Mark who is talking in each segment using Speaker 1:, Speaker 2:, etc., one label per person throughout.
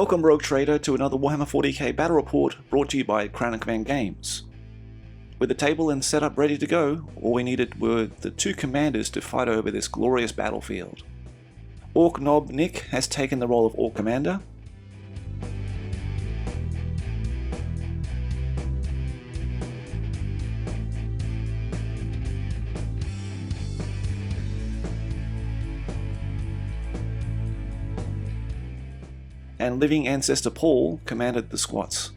Speaker 1: Welcome Rogue Trader to another Warhammer 40K battle report brought to you by Crown of Command Games. With the table and setup ready to go, all we needed were the two commanders to fight over this glorious battlefield. Orc Knob Nick has taken the role of Orc Commander, and Living Ancestor Paul commanded the squats.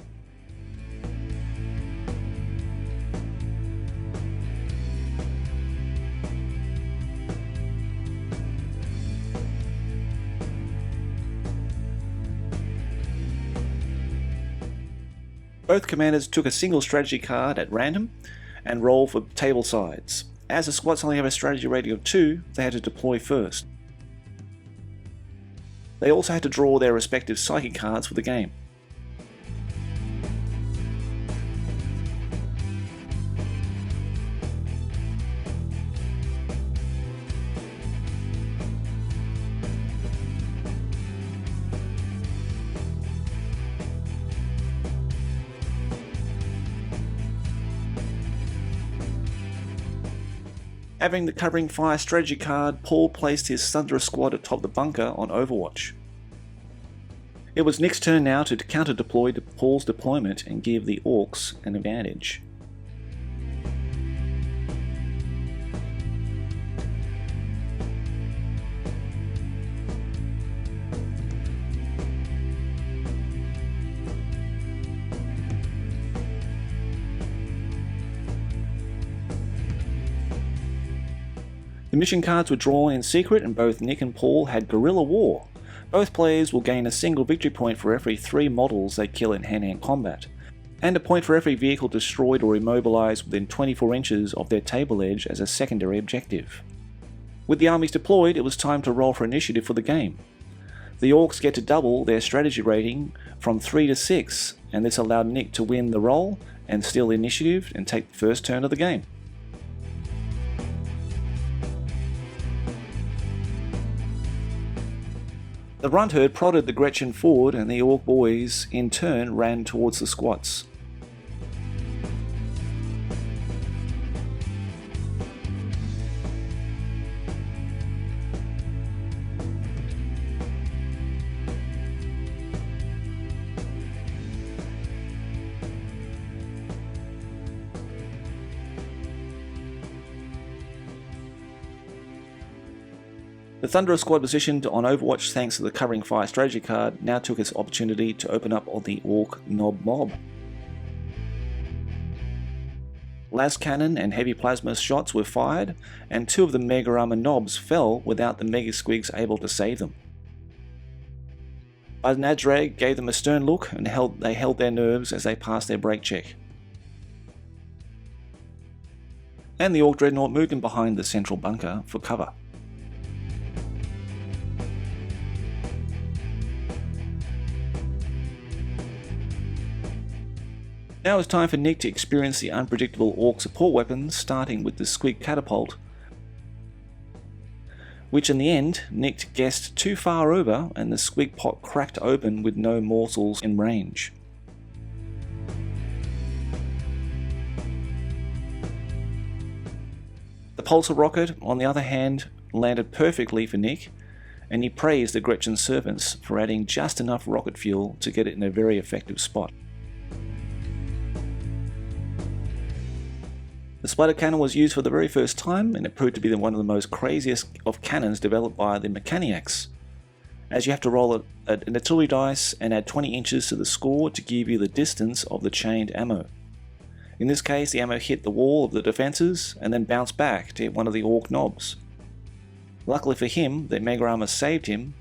Speaker 1: Both commanders took a single strategy card at random and roll for table sides. As the squats only have a strategy rating of 2, they had to deploy first. They also had to draw their respective psychic cards for the game. Having the covering fire strategy card, Paul placed his Thunderous squad atop the bunker on Overwatch. It was Nick's turn now to counter-deploy to Paul's deployment and give the Orks an advantage. The mission cards were drawn in secret and both Nick and Paul had Guerrilla War. Both players will gain a single victory point for every 3 models they kill in hand-to-hand combat, and a point for every vehicle destroyed or immobilized within 24 inches of their table edge as a secondary objective. With the armies deployed, it was time to roll for initiative for the game. The Orcs get to double their strategy rating from 3 to 6, and this allowed Nick to win the roll and steal the initiative and take the first turn of the game. The runt herd prodded the Gretchen forward and the Orc boys, in turn, ran towards the squats. The Thunderous squad positioned on Overwatch thanks to the covering fire strategy card now took its opportunity to open up on the Orc Knob mob. Las cannon and heavy plasma shots were fired, and 2 of the Mega Armor knobs fell without the Mega Squigs able to save them. Bud Nadrag gave them a stern look and they held their nerves as they passed their brake check. And the Orc Dreadnought moved in behind the central bunker for cover. Now it's time for Nick to experience the unpredictable Orc support weapons, starting with the Squig Catapult, which in the end, Nick guessed too far over and the Squig pot cracked open with no morsels in range. The Pulsar rocket, on the other hand, landed perfectly for Nick, and he praised the Gretchen servants for adding just enough rocket fuel to get it in a very effective spot. The Splatter Cannon was used for the very first time, and it proved to be one of the most craziest of cannons developed by the Mechaniacs, as you have to roll an artillery dice and add 20 inches to the score to give you the distance of the chained ammo. In this case, the ammo hit the wall of the defences and then bounced back to hit one of the Orc knobs. Luckily for him, the Mega Armor saved him,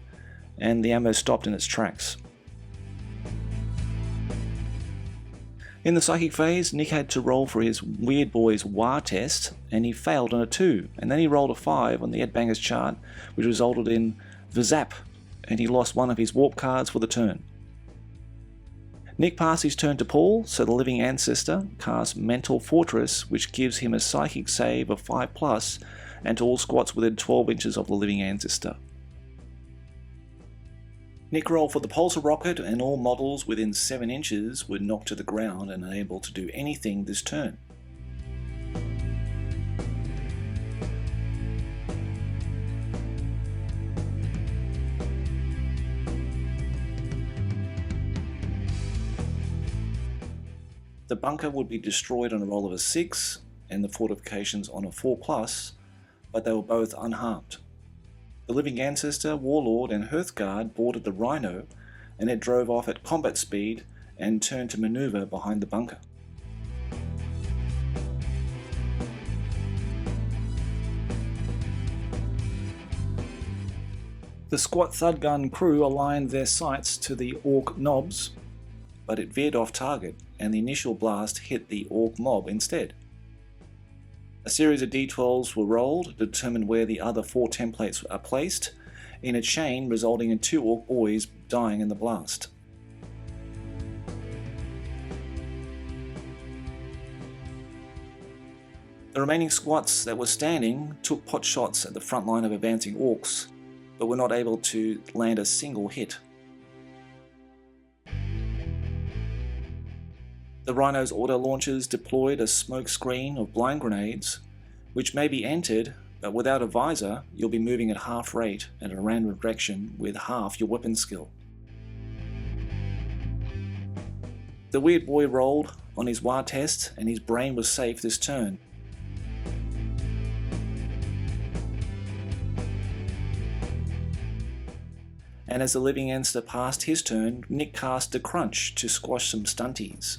Speaker 1: and the ammo stopped in its tracks. In the psychic phase, Nick had to roll for his Weird Boys War test, and he failed on a 2, and then he rolled a 5 on the Edbangers chart, which resulted in Vzap, and he lost one of his warp cards for the turn. Nick passed his turn to Paul, so the Living Ancestor casts Mental Fortress, which gives him a psychic save of 5+, and to all squats within 12 inches of the Living Ancestor. Nick rolled for the pulsar rocket, and all models within 7 inches were knocked to the ground and unable to do anything this turn. The bunker would be destroyed on a roll of a 6 and the fortifications on a 4+, but they were both unharmed. The Living Ancestor, Warlord and Hearthguard boarded the Rhino, and it drove off at combat speed and turned to maneuver behind the bunker. The squat Thud Gun crew aligned their sights to the Ork knobs, but it veered off target and the initial blast hit the Ork mob instead. A series of D12s were rolled to determine where the other 4 templates are placed in a chain, resulting in 2 Ork boys dying in the blast. The remaining squats that were standing took pot shots at the front line of advancing Orks, but were not able to land a single hit. The Rhino's auto launchers deployed a smoke screen of blind grenades, which may be entered, but without a visor, you'll be moving at half rate and in a random direction with half your weapon skill. The weird boy rolled on his WAR test and his brain was safe this turn. And as the Living Ancestor passed his turn, Nick cast a Crunch to squash some stunties.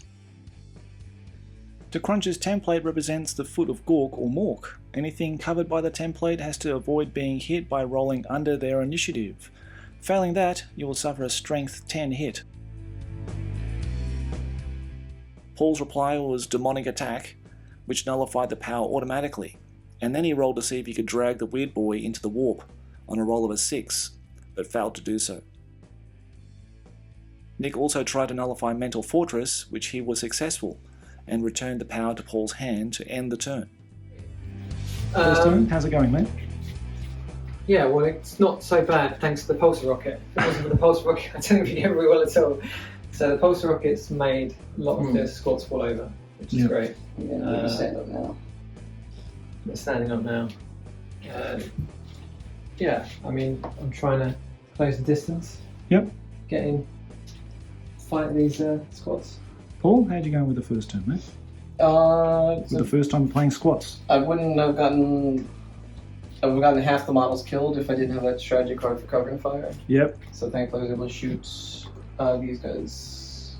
Speaker 1: The Crunch's template represents the foot of Gork or Mork. Anything covered by the template has to avoid being hit by rolling under their initiative. Failing that, you will suffer a strength 10 hit. Paul's reply was Demonic Attack, which nullified the power automatically, and then he rolled to see if he could drag the weird boy into the warp on a roll of a 6, but failed to do so. Nick also tried to nullify Mental Fortress, which he was successful, and returned the power to Paul's hand to end the turn.
Speaker 2: First turn, how's it going, mate?
Speaker 3: Yeah, well, it's not so bad thanks to the pulsar rocket. If it wasn't for the pulsar rocket, I don't think we get very well at all. So the pulsar rocket's made a lot of the squats fall over, which is great.
Speaker 4: Yeah, you stand up now.
Speaker 3: We're standing up now. Yeah, I mean, I'm trying to close the distance.
Speaker 2: Yep.
Speaker 3: Fight these squats.
Speaker 2: Paul, how'd you go with the first turn, mate?
Speaker 4: So
Speaker 2: The first time playing squats?
Speaker 4: I would have gotten half the models killed if I didn't have that strategy card for covering fire.
Speaker 2: Yep.
Speaker 4: So thankfully I was able to shoot these guys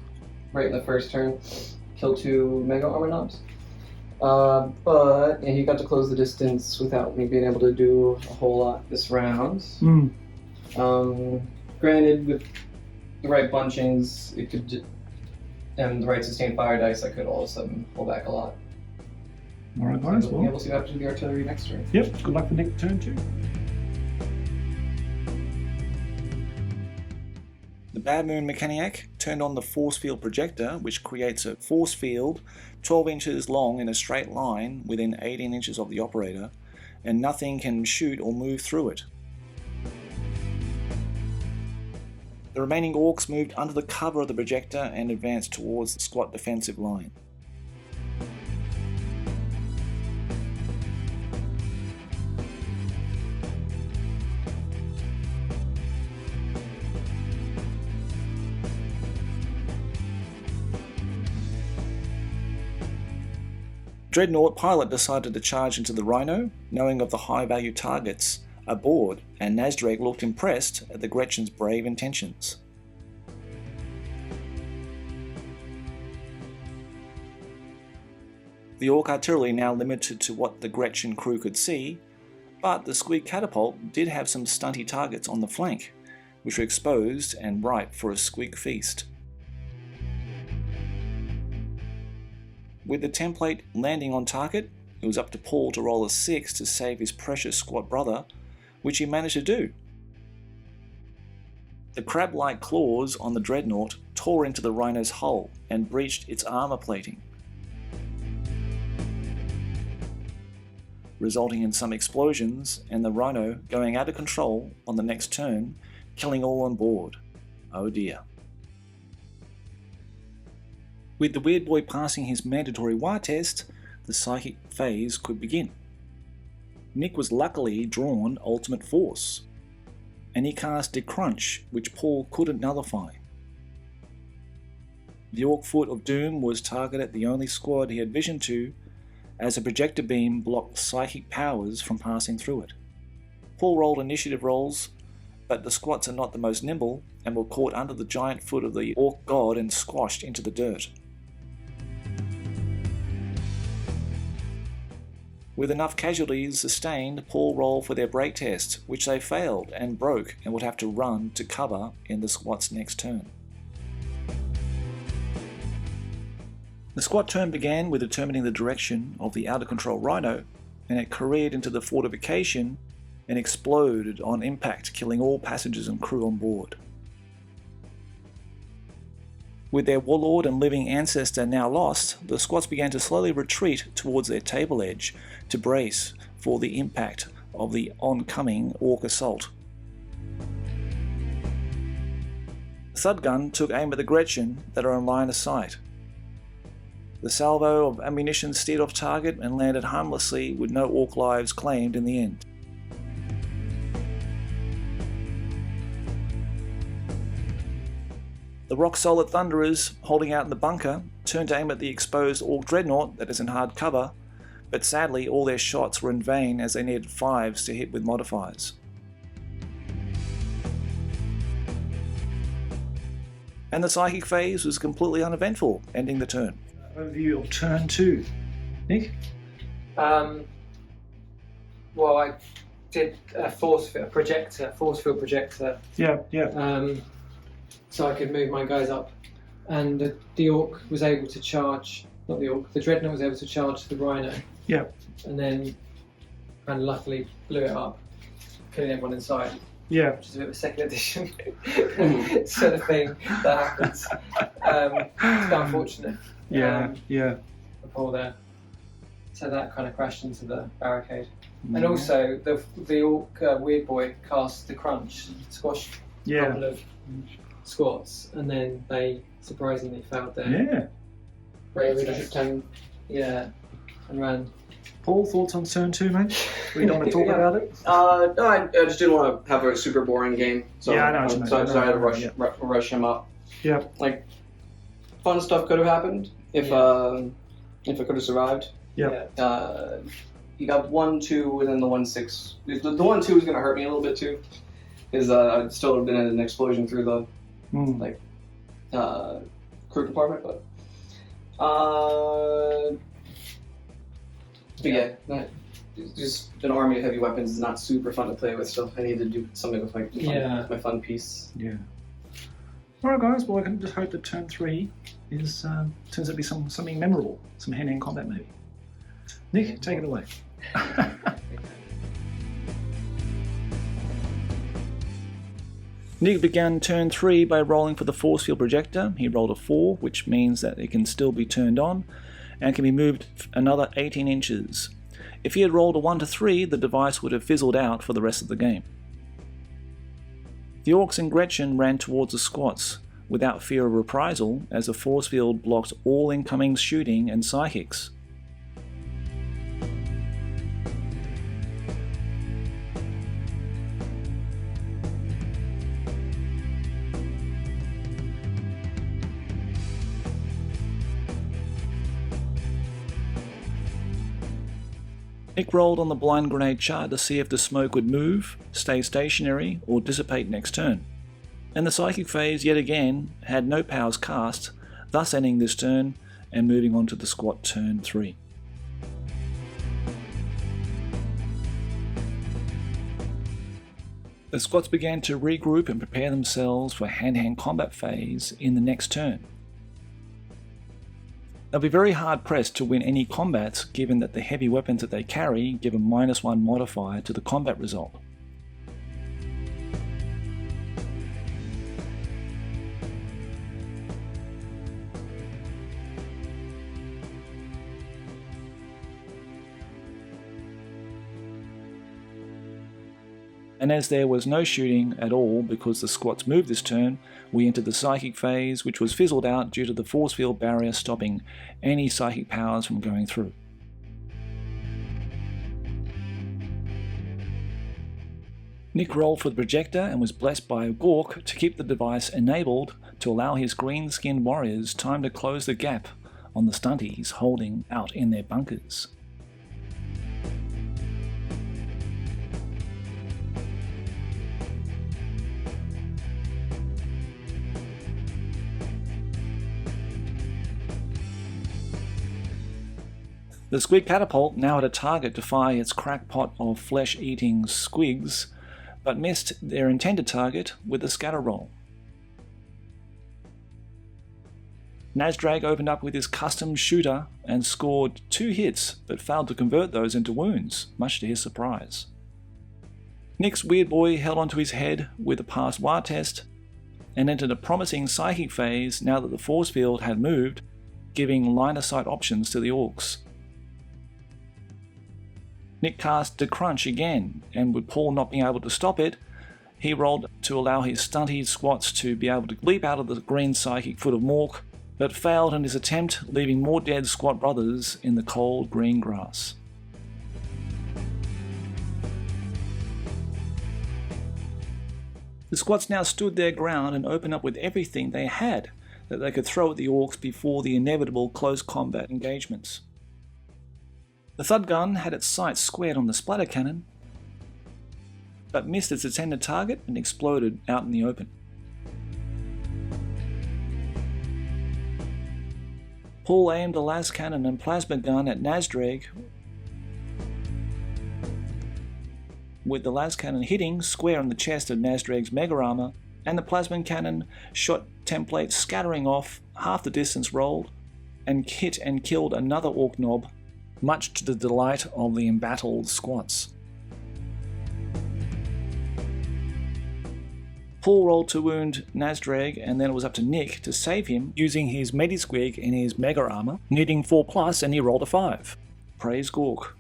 Speaker 4: right in the first turn, kill 2 mega armor knobs. But yeah, he got to close the distance without me being able to do a whole lot this round. Granted, with the right bunchings, it could, and the right sustained fire dice, I could all of a sudden pull back a lot.
Speaker 2: Alright guys,
Speaker 4: So we'll see what happens with the artillery next turn.
Speaker 2: Yep, good luck for Nick turn 2.
Speaker 1: The Bad Moon Mechaniac turned on the force field projector, which creates a force field 12 inches long in a straight line within 18 inches of the operator, and nothing can shoot or move through it. The remaining Orks moved under the cover of the projector and advanced towards the squat defensive line. Dreadnought pilot decided to charge into the Rhino, knowing of the high-value targets aboard, and Nasdrag looked impressed at the Gretchen's brave intentions. The Ork artillery now limited to what the Gretchen crew could see, but the Squig catapult did have some stunty targets on the flank, which were exposed and ripe for a Squig feast. With the template landing on target, it was up to Paul to roll a 6 to save his precious squad brother, which he managed to do. The crab-like claws on the Dreadnought tore into the Rhino's hull and breached its armor plating, resulting in some explosions and the Rhino going out of control on the next turn, killing all on board. Oh dear. With the weird boy passing his mandatory wire test, the psychic phase could begin. Nick was luckily drawn Ultimate Force, and he cast Decrunch, which Paul couldn't nullify. The Orc Foot of Doom was targeted at the only squad he had vision to, as a projector beam blocked psychic powers from passing through it. Paul rolled initiative rolls, but the squats are not the most nimble and were caught under the giant foot of the Orc god and squashed into the dirt. With enough casualties sustained, Paul rolled for their break test, which they failed and broke and would have to run to cover in the squat's next turn. The squat turn began with determining the direction of the out-of-control rhino, and it careered into the fortification and exploded on impact, killing all passengers and crew on board. With their warlord and living ancestor now lost, the squats began to slowly retreat towards their table edge to brace for the impact of the oncoming Orc assault. The Thud gun took aim at the Gretchen that are in line of sight. The salvo of ammunition steered off target and landed harmlessly with no Orc lives claimed in the end. The rock-solid Thunderers, holding out in the bunker, turned to aim at the exposed Orc Dreadnought that is in hard cover, but sadly all their shots were in vain as they needed 5s to hit with modifiers. And the psychic phase was completely uneventful, ending the turn.
Speaker 2: Overview of turn 2. Nick?
Speaker 3: Well, I did a force field projector.
Speaker 2: Yeah.
Speaker 3: So I could move my guys up, and the Orc was able to charge. Not the Orc. The Dreadnought was able to charge the Rhino.
Speaker 2: Yeah.
Speaker 3: And then, and luckily blew it up, killing everyone inside.
Speaker 2: Yeah.
Speaker 3: Which is a bit of a second edition sort of thing that happens. It's unfortunate.
Speaker 2: Yeah.
Speaker 3: The poor there. So that kind of crashed into the barricade. And also the Orc weird boy cast the crunch, squashed a couple of squats, and then they surprisingly failed their
Speaker 4: Leadership 10.
Speaker 3: and ran.
Speaker 2: Paul, thoughts on turn 2, mate? We don't want to talk about it?
Speaker 4: No, I just didn't want to have a super boring game. So
Speaker 2: I know.
Speaker 4: So I had to rush him up.
Speaker 2: Yeah.
Speaker 4: Like, fun stuff could have happened if I could have survived.
Speaker 2: Yeah.
Speaker 4: He got 1-2 and then the 1-6. The 1-2 was going to hurt me a little bit too, because I'd still have been in an explosion through the crew compartment. But just an army of heavy weapons is not super fun to play with. So I need to do something with my fun piece.
Speaker 2: Yeah. Alright guys, well I can just hope that turn 3 is turns out to be something memorable, some hand-to-hand combat maybe. Nick, take it away.
Speaker 1: Nick began turn 3 by rolling for the force field projector. He rolled a 4, which means that it can still be turned on and can be moved another 18 inches. If he had rolled a 1 to 3, the device would have fizzled out for the rest of the game. The Orcs and Gretchen ran towards the squats without fear of reprisal, as the force field blocked all incoming shooting and psychics. Nick rolled on the blind grenade chart to see if the smoke would move, stay stationary, or dissipate next turn. And the psychic phase yet again had no powers cast, thus ending this turn and moving on to the squat turn 3. The squats began to regroup and prepare themselves for hand-to-hand combat phase in the next turn. They'll be very hard pressed to win any combats given that the heavy weapons that they carry give a -1 modifier to the combat result. and as there was no shooting at all because the squats moved this turn, we entered the psychic phase, which was fizzled out due to the force field barrier stopping any psychic powers from going through. Nick rolled for the projector and was blessed by Gork to keep the device enabled to allow his green-skinned warriors time to close the gap on the stunties holding out in their bunkers. The squig catapult now had a target to fire its crackpot of flesh-eating squigs, but missed their intended target with a scatter roll. Nazdrag opened up with his custom shooter and scored 2 hits, but failed to convert those into wounds, much to his surprise. Nick's weird boy held onto his head with a passed war test, and entered a promising psychic phase now that the force field had moved, giving line-of-sight options to the Orks. Nick cast the crunch again, and with Paul not being able to stop it, he rolled to allow his stunted squats to be able to leap out of the green psychic foot of Mork, but failed in his attempt, leaving more dead squat brothers in the cold green grass. The squats now stood their ground and opened up with everything they had that they could throw at the Orks before the inevitable close combat engagements. The thud gun had its sights squared on the splatter cannon, but missed its intended target and exploded out in the open. Paul aimed the las cannon and plasma gun at Nazdrag, with the las cannon hitting square on the chest of Nazdrag's mega armor, and the plasma cannon shot template scattering off half the distance rolled, and hit and killed another Ork knob, much to the delight of the embattled squats. Paul rolled to wound Nazdrag, and then it was up to Nick to save him using his Medisquig in his mega armor, needing 4+, and he rolled a 5. Praise Gork.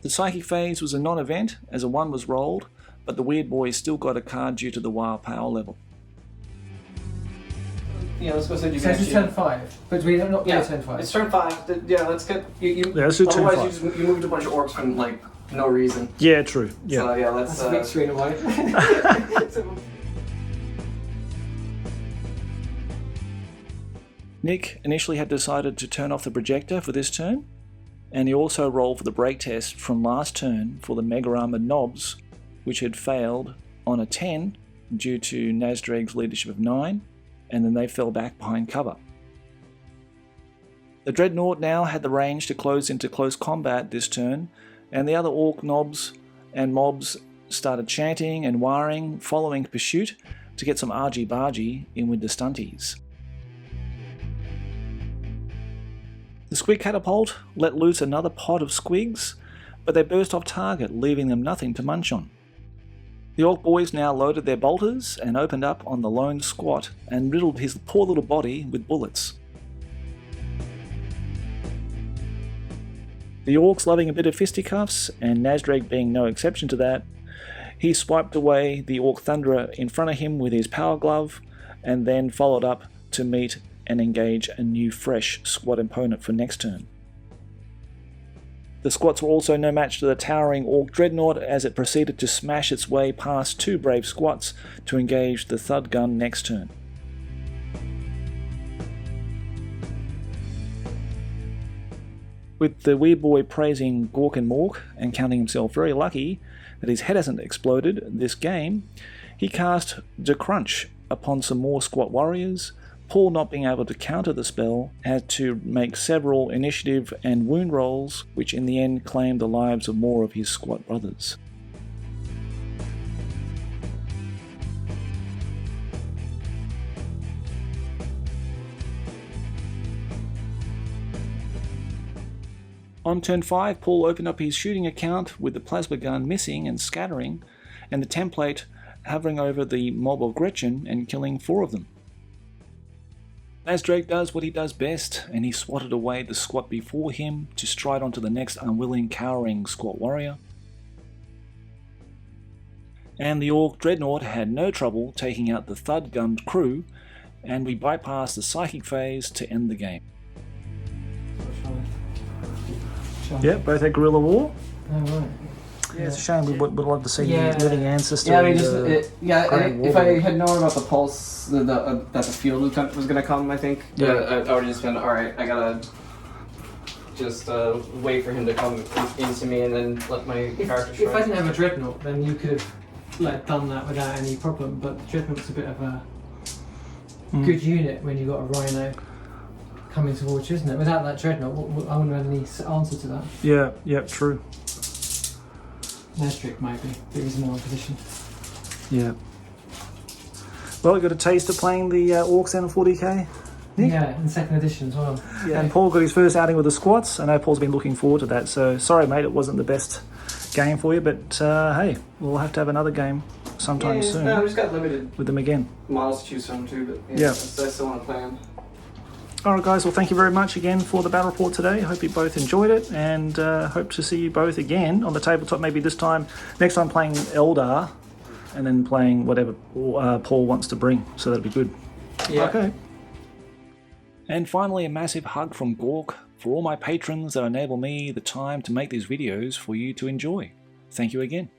Speaker 1: The psychic phase was a non-event as a 1 was rolled, but the weird boy still got a card due to the wild power level.
Speaker 4: Yeah, let's go say you
Speaker 3: So
Speaker 4: guys.
Speaker 3: it's turn 5, but we don't not turn 5.
Speaker 4: It's turn 5. Yeah, let's get you.
Speaker 1: Yeah, let's do turn
Speaker 4: otherwise,
Speaker 1: 5.
Speaker 4: you moved a bunch of orcs for like no reason.
Speaker 1: Yeah, true. Yeah.
Speaker 4: So yeah, let's.
Speaker 3: That's a victory in a way.
Speaker 1: Nick initially had decided to turn off the projector for this turn, and he also rolled for the break test from last turn for the mega armored knobs, which had failed on a 10 due to Nazdrag's leadership of 9, and then they fell back behind cover. The Dreadnought now had the range to close into close combat this turn, and the other Ork knobs and mobs started chanting and wiring, following pursuit to get some argy-bargy in with the stunties. The squig catapult let loose another pod of squigs, but they burst off target, leaving them nothing to munch on. The Ork boys now loaded their bolters and opened up on the lone squat and riddled his poor little body with bullets. The Orks loving a bit of fisticuffs, and Nazdrag being no exception to that, he swiped away the Ork Thunderer in front of him with his power glove, and then followed up to meet and engage a new fresh squat opponent for next turn. The squats were also no match to the towering Ork Dreadnought as it proceeded to smash its way past 2 brave squats to engage the thud gun next turn. With the weird boy praising Gork and Mork and counting himself very lucky that his head hasn't exploded this game, he cast the Crunch upon some more squat warriors. Paul, not being able to counter the spell, had to make several initiative and wound rolls, which in the end claimed the lives of more of his squat brothers. On turn 5, Paul opened up his shooting account with the plasma gun missing and scattering, and the template hovering over the mob of Gretchen and killing 4 of them. Nazdrag does what he does best, and he swatted away the squat before him to stride onto the next unwilling, cowering squat warrior. and the Orc Dreadnought had no trouble taking out the thud-gummed crew, and we bypassed the psychic phase to end the game. Yep, both had guerrilla war.
Speaker 3: Oh, right.
Speaker 2: Yeah, it's a shame. We would love to see
Speaker 3: Yeah.
Speaker 2: the living ancestor.
Speaker 4: Yeah, I mean,
Speaker 2: and,
Speaker 4: if I had known about the pulse, that the field was going to come, I think.
Speaker 2: Yeah.
Speaker 4: I would have just been, alright, I gotta just wait for him to come into me and then let my character
Speaker 3: If I didn't have a dreadnought, then you could have done that without any problem. But the dreadnought's a bit of a good unit when you've got a rhino coming towards you, isn't it? Without that dreadnought, I wouldn't have any answer to that.
Speaker 2: Yeah, true.
Speaker 3: Airstrip maybe, but he's in the wrong position.
Speaker 2: Yeah. Well, we got a taste of playing the Orks and 40K. Nick?
Speaker 3: Yeah, in second edition as well.
Speaker 2: Yeah. And Paul got his first outing with the squats. I know Paul's been looking forward to that. So sorry, mate, it wasn't the best game for you, but hey, we'll have to have another game sometime soon.
Speaker 4: No, we just got limited
Speaker 2: with them again.
Speaker 4: models to choose from too, but
Speaker 2: Yeah.
Speaker 4: I still want to play them.
Speaker 2: Alright guys, well thank you very much again for the battle report today. I hope you both enjoyed it, and hope to see you both again on the tabletop, maybe next time playing Eldar, and then playing whatever Paul wants to bring, so that'll be good.
Speaker 4: Yeah.
Speaker 2: Okay.
Speaker 1: And finally, a massive hug from Gork for all my patrons that enable me the time to make these videos for you to enjoy. Thank you again.